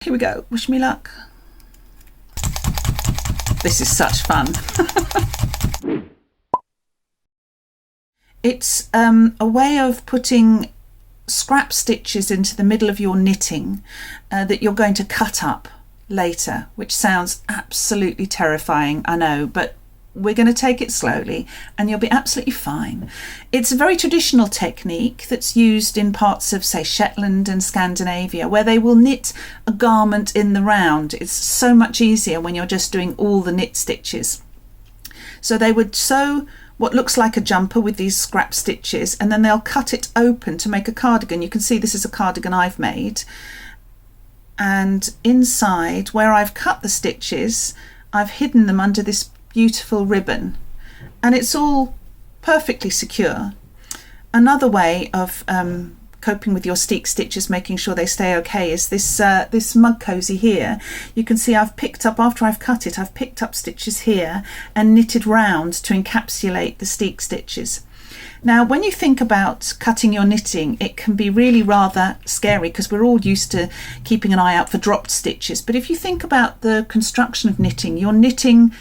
Here we go. Wish me luck. This is such fun. It's a way of putting scrap stitches into the middle of your knitting that you're going to cut up later, which sounds absolutely terrifying, I know, but we're going to take it slowly and you'll be absolutely fine. It's a very traditional technique that's used in parts of, say, Shetland and Scandinavia, where they will knit a garment in the round. It's so much easier when you're just doing all the knit stitches. So they would sew what looks like a jumper with these scrap stitches, and then they'll cut it open to make a cardigan. You can see this is a cardigan I've made, and inside where I've cut the stitches, I've hidden them under this beautiful ribbon, and it's all perfectly secure. Another way of coping with your steek stitches, making sure they stay okay, is this mug cozy here. You can see I've picked up, after I've cut it, I've picked up stitches here and knitted round to encapsulate the steek stitches. Now, when you think about cutting your knitting, it can be really rather scary because we're all used to keeping an eye out for dropped stitches. But if you think about the construction of knitting, you're knitting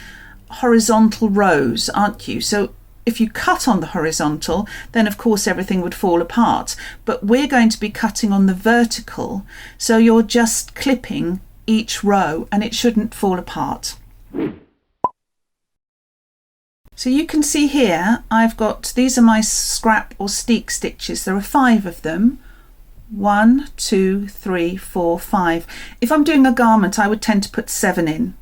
horizontal rows, aren't you? So if you cut on the horizontal, then of course everything would fall apart, but we're going to be cutting on the vertical, so you're just clipping each row and it shouldn't fall apart. So you can see here I've got, these are my scrap or steek stitches. There are 5 of them. 1, 2, 3, 4, 5. If I'm doing a garment, I would tend to put 7 in.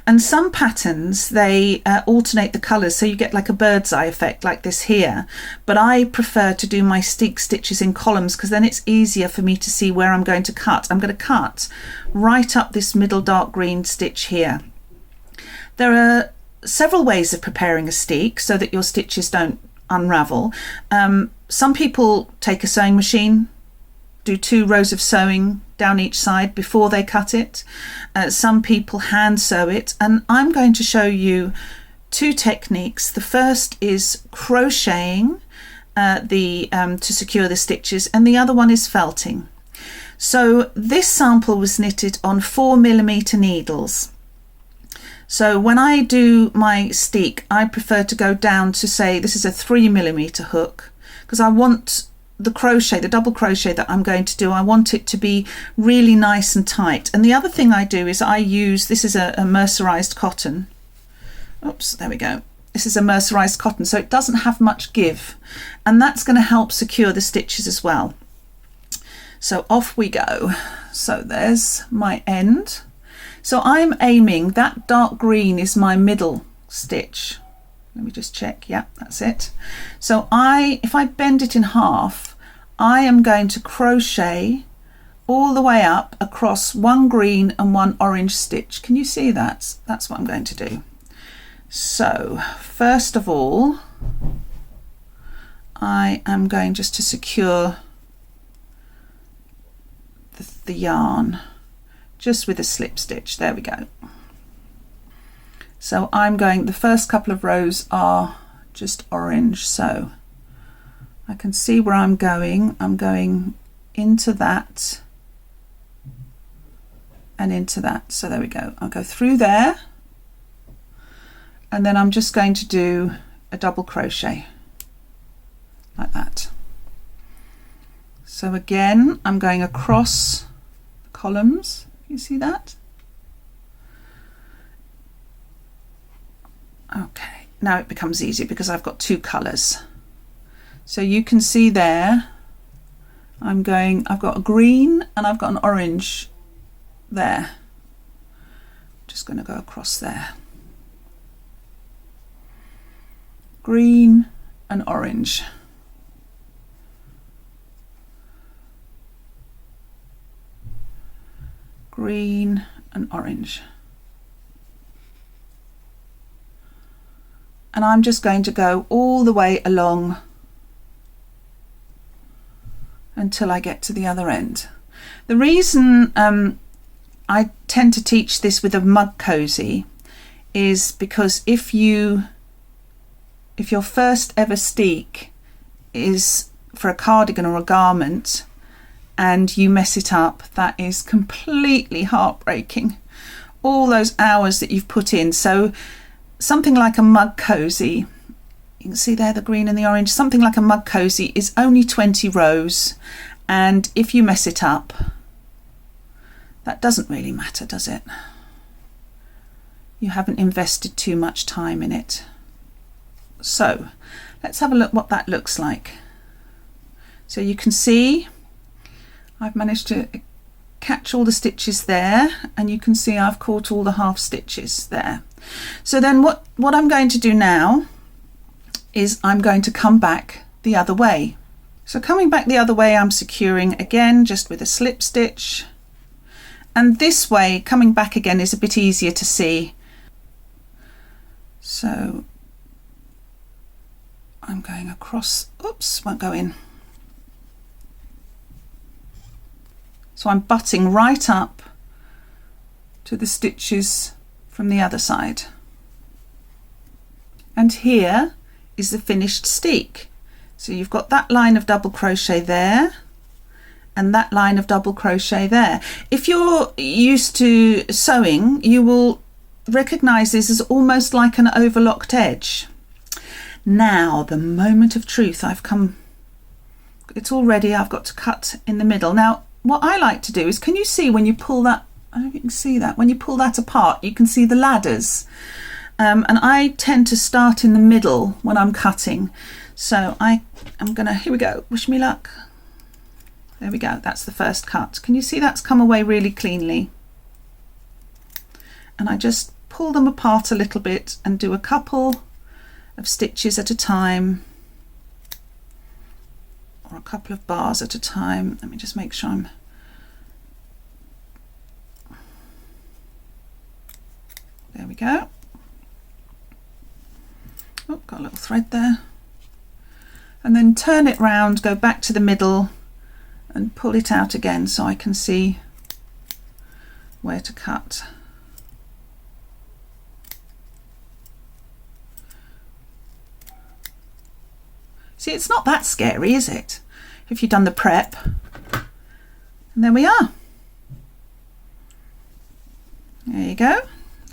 And some patterns, they alternate the colours, so you get like a bird's eye effect like this here. But I prefer to do my steek stitches in columns because then it's easier for me to see where I'm going to cut. I'm going to cut right up this middle dark green stitch here. There are several ways of preparing a steek so that your stitches don't unravel. Some people take a sewing machine, do 2 rows of sewing down each side before they cut it. Some people hand sew it, and I'm going to show you 2 techniques. The first is crocheting to secure the stitches, and the other one is felting. So this sample was knitted on 4mm needles. So when I do my steek, I prefer to go down to, say, this is a 3mm hook, because I want the crochet, the double crochet that I'm going to do, I want it to be really nice and tight. And the other thing I do is I use, this is a mercerized cotton. Oops, there we go. This is a mercerized cotton, so it doesn't have much give, and that's going to help secure the stitches as well. So off we go. So there's my end. So I'm aiming, that dark green is my middle stitch. Let me just check. Yeah, that's it. So if I bend it in half, I am going to crochet all the way up across 1 green and 1 orange stitch. Can you see that? That's what I'm going to do. So first of all, I am going just to secure the yarn just with a slip stitch. There we go. So I'm going, the first couple of rows are just orange, so I can see where I'm going. I'm going into that and into that. So there we go. I'll go through there, and then I'm just going to do a double crochet like that. So again, I'm going across the columns. You see that? Okay, now it becomes easy because I've got 2 colours. So you can see there, I've got a green and I've got an orange there. Just going to go across there. Green and orange. Green and orange. And I'm just going to go all the way along until I get to the other end. The reason I tend to teach this with a mug cozy is because if your first ever steek is for a cardigan or a garment, and you mess it up, that is completely heartbreaking. All those hours that you've put in. So something like a mug cozy, you can see there the green and the orange, something like a mug cozy is only 20 rows, and if you mess it up, that doesn't really matter, does it? You haven't invested too much time in it. So let's have a look what that looks like. So you can see I've managed to catch all the stitches there, and you can see I've caught all the half stitches there. So then what I'm going to do now is I'm going to come back the other way. So coming back the other way, I'm securing again just with a slip stitch, and this way coming back again is a bit easier to see. So I'm going across, oops, won't go in. So I'm butting right up to the stitches from the other side. And here is the finished steek. So you've got that line of double crochet there and that line of double crochet there. If you're used to sewing, you will recognize this as almost like an overlocked edge. Now, the moment of truth, it's all ready, I've got to cut in the middle. Now, what I like to do is, can you see when you pull that, I don't know if you can see that, when you pull that apart, you can see the ladders. And I tend to start in the middle when I'm cutting. So I am gonna, here we go, wish me luck. There we go, that's the first cut. Can you see that's come away really cleanly? And I just pull them apart a little bit and do a couple of stitches at a time, or a couple of bars at a time. Let me just make sure I'm, there we go. Oh, got a little thread there. And then turn it round, go back to the middle and pull it out again so I can see where to cut. See, it's not that scary, is it? If you've done the prep. And there we are. There you go.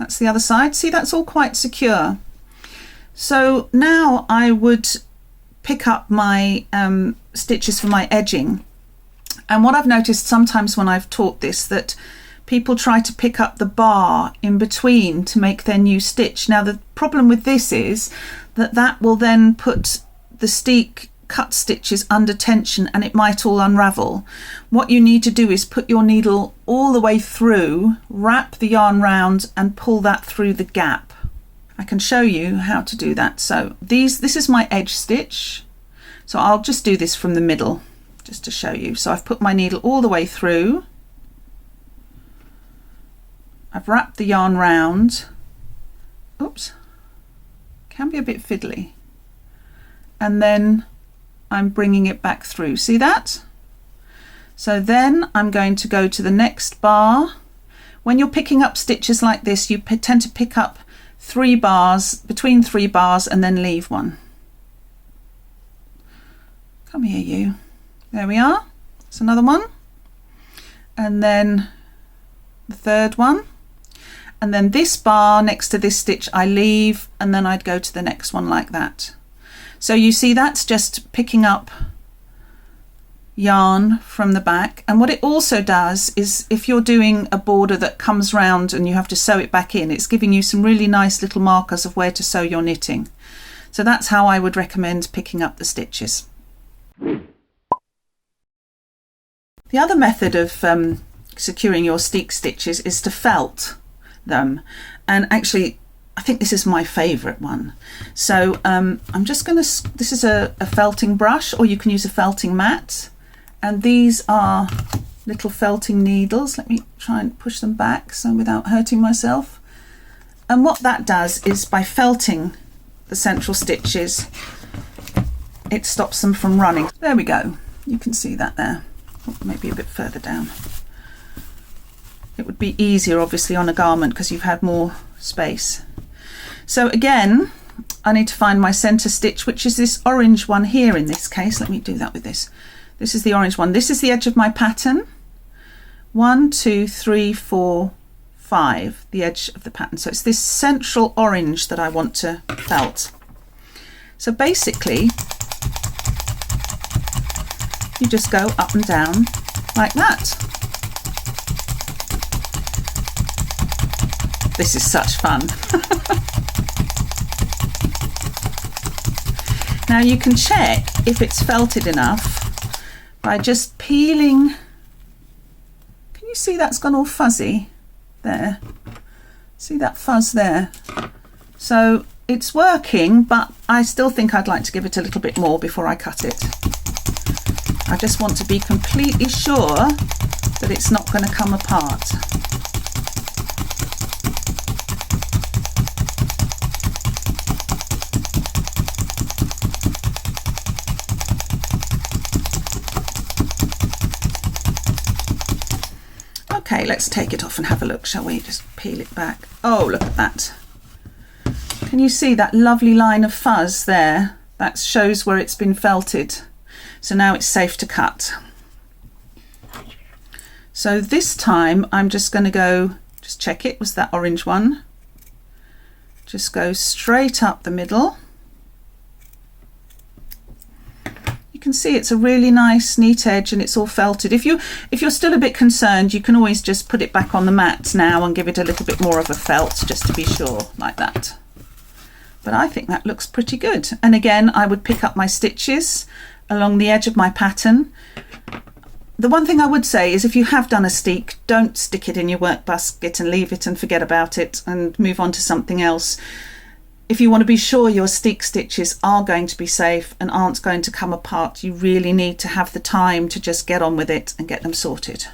That's the other side. See, that's all quite secure. So now I would pick up my stitches for my edging. And what I've noticed sometimes when I've taught this, that people try to pick up the bar in between to make their new stitch. Now the problem with this is that that will then put the steek cut stitches under tension and it might all unravel. What you need to do is put your needle all the way through, wrap the yarn round and pull that through the gap. I can show you how to do that. So this is my edge stitch. So I'll just do this from the middle just to show you. So I've put my needle all the way through. I've wrapped the yarn round. Oops, can be a bit fiddly. And then I'm bringing it back through. See that? So then I'm going to go to the next bar. When you're picking up stitches like this, you tend to pick up 3 bars, between 3 bars, and then leave one. Come here, you. There we are. That's another one. And then the third one. And then this bar next to this stitch I leave, and then I'd go to the next one like that. So you see that's just picking up yarn from the back. And what it also does is if you're doing a border that comes round and you have to sew it back in, it's giving you some really nice little markers of where to sew your knitting. So that's how I would recommend picking up the stitches. The other method of securing your steek stitches is to felt them. And actually, I think this is my favourite one. So I'm just going to, this is a felting brush, or you can use a felting mat. And these are little felting needles. Let me try and push them back so without hurting myself. And what that does is by felting the central stitches, it stops them from running. There we go. You can see that there. Oh, maybe a bit further down. It would be easier obviously on a garment because you've had more space. So again, I need to find my center stitch, which is this orange one here in this case. Let me do that with this This is the orange one. This is the edge of my pattern. 1, 2, 3, 4, 5, the edge of the pattern. So it's this central orange that I want to felt. So basically, you just go up and down like that. This is such fun. Now you can check if it's felted enough by just peeling. Can you see that's gone all fuzzy there? See that fuzz there? So it's working, but I still think I'd like to give it a little bit more before I cut it. I just want to be completely sure that it's not going to come apart. Okay, let's take it off and have a look, shall we? Just peel it back. Oh, look at that. Can you see that lovely line of fuzz there? That shows where it's been felted. So now it's safe to cut. So this time I'm just going to go, just check it was that orange one. Just go straight up the middle. You can see it's a really nice neat edge and it's all felted. If you're still a bit concerned, you can always just put it back on the mat now and give it a little bit more of a felt just to be sure, like that. But I think that looks pretty good. And again, I would pick up my stitches along the edge of my pattern. The one thing I would say is if you have done a steek, don't stick it in your work basket and leave it and forget about it and move on to something else. If you want to be sure your steek stitches are going to be safe and aren't going to come apart, you really need to have the time to just get on with it and get them sorted.